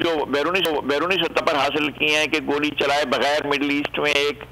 बैरूनी सतह पर हासिल किए हैं कि गोली चलाए बगैर मिडिल ईस्ट में एक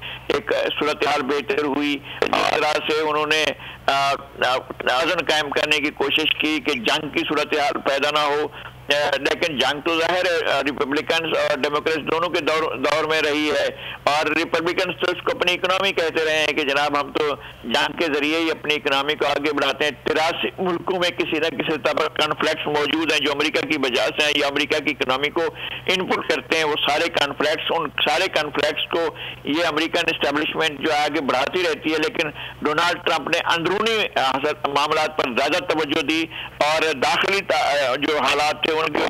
सूरत हाल बेहतर हुई। इस तरह से उन्होंने वजन कायम करने की कोशिश की कि जंग की सूरत हाल पैदा ना हो, लेकिन जंग तो जाहिर है रिपब्लिकन और डेमोक्रेट्स दोनों के दौर में रही है। और रिपब्लिकन तो इसको अपनी इकोनॉमी कहते रहे हैं कि जनाब हम तो जंग के जरिए ही अपनी इकोनॉमी को आगे बढ़ाते हैं। 83 मुल्कों में किसी न किसी तरह पर कॉन्फ्लिक्ट्स मौजूद हैं जो अमेरिका की वजह से हैं या अमेरिका की इकोनॉमी को इनपुट करते हैं। वो सारे कॉन्फ्लिक्ट्स, उन सारे कॉन्फ्लिक्ट्स को ये अमेरिकन एस्टेब्लिशमेंट जो आगे बढ़ाती रहती है, लेकिन डोनाल्ड ट्रंप ने अंदरूनी मामला पर ज्यादा तवज्जो दी और दाखिली जो हालात थे उनकी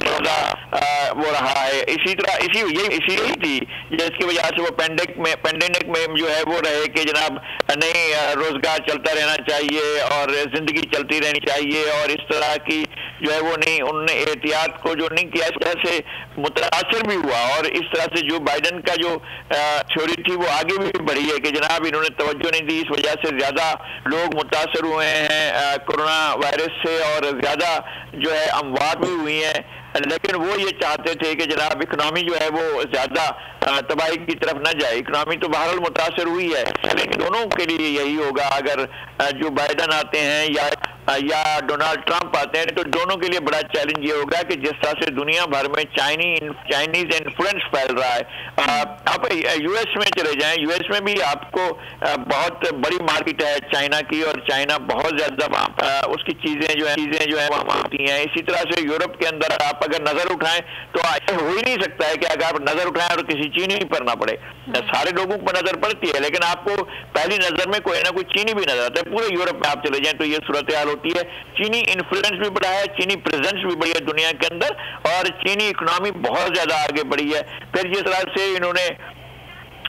वो रहा है। इसी तरह इसी थी जिसकी वजह से वो पेंडेमिक में जो है वो रहे कि जनाब नहीं, रोजगार चलता रहना चाहिए और जिंदगी चलती रहनी चाहिए और इस तरह की जो है वो नहीं, उन्होंने एहतियात को जो नहीं किया, इस तरह से मुतासर भी हुआ। और इस तरह से जो बाइडन का जो थ्योरी थी वो आगे भी बढ़ी है कि जनाब इन्होंने तवज्जो नहीं दी, इस वजह से ज्यादा लोग मुतासर हुए हैं कोरोना वायरस से और ज्यादा जो है अमवात भी हुई हैं। लेकिन वो ये चाहते थे कि जनाब इकोनॉमी जो है वो ज्यादा तबाही की तरफ न जाए। इकोनॉमी तो बहरहाल मुतासर हुई है, लेकिन दोनों के लिए यही होगा अगर जो बाइडन आते हैं या डोनाल्ड ट्रंप आते हैं, तो दोनों के लिए बड़ा चैलेंज ये होगा कि जिस तरह से दुनिया भर में चाइनीज इन्फ्लुएंस फैल रहा है। आप यूएस में चले जाएं, यूएस में भी आपको बहुत बड़ी मार्केट है चाइना की और चाइना बहुत ज्यादा उसकी चीजें जो है वहाँ होती हैं। इसी तरह से यूरोप के अंदर आप अगर नजर उठाएं तो ऐसा हो ही नहीं सकता है कि अगर आप नजर उठाएं और किसी चीनी पर ना पड़े। सारे लोगों पर नजर पड़ती है, लेकिन आपको पहली नजर में कोई ना कोई चीनी भी नजर आता है। पूरे यूरोप में आप चले जाएं तो ये सूरत हाल होती है। चीनी इन्फ्लुएंस भी बढ़ा है, चीनी प्रेजेंस भी बढ़ी है दुनिया के अंदर और चीनी इकोनॉमी बहुत ज्यादा आगे बढ़ी है। फिर जिस तरह से इन्होंने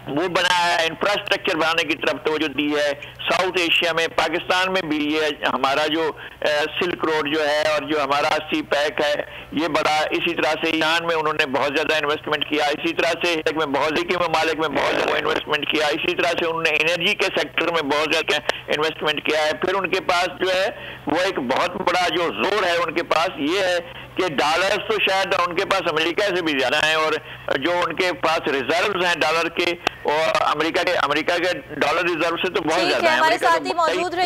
वो बनाया है, इंफ्रास्ट्रक्चर बनाने की तरफ तवज्जो दी है। साउथ एशिया में, पाकिस्तान में भी ये हमारा जो सिल्क रोड जो है और जो हमारा सी पैक है ये बड़ा, इसी तरह से ईरान में उन्होंने बहुत ज्यादा इन्वेस्टमेंट किया, इसी तरह से बहुत के ममालिक में बहुत ज्यादा इन्वेस्टमेंट किया, इसी तरह से उन्होंने एनर्जी के सेक्टर में बहुत ज्यादा इन्वेस्टमेंट किया है। फिर उनके पास जो है वो एक बहुत बड़ा जो जोर है उनके पास ये है कि डॉलर्स तो शायद उनके पास अमेरिका से भी ज्यादा हैं और जो उनके पास रिजर्व्स हैं डॉलर के और अमेरिका के डॉलर रिजर्व से तो बहुत ज्यादा है। हमारे साथ ही मौजूद रहे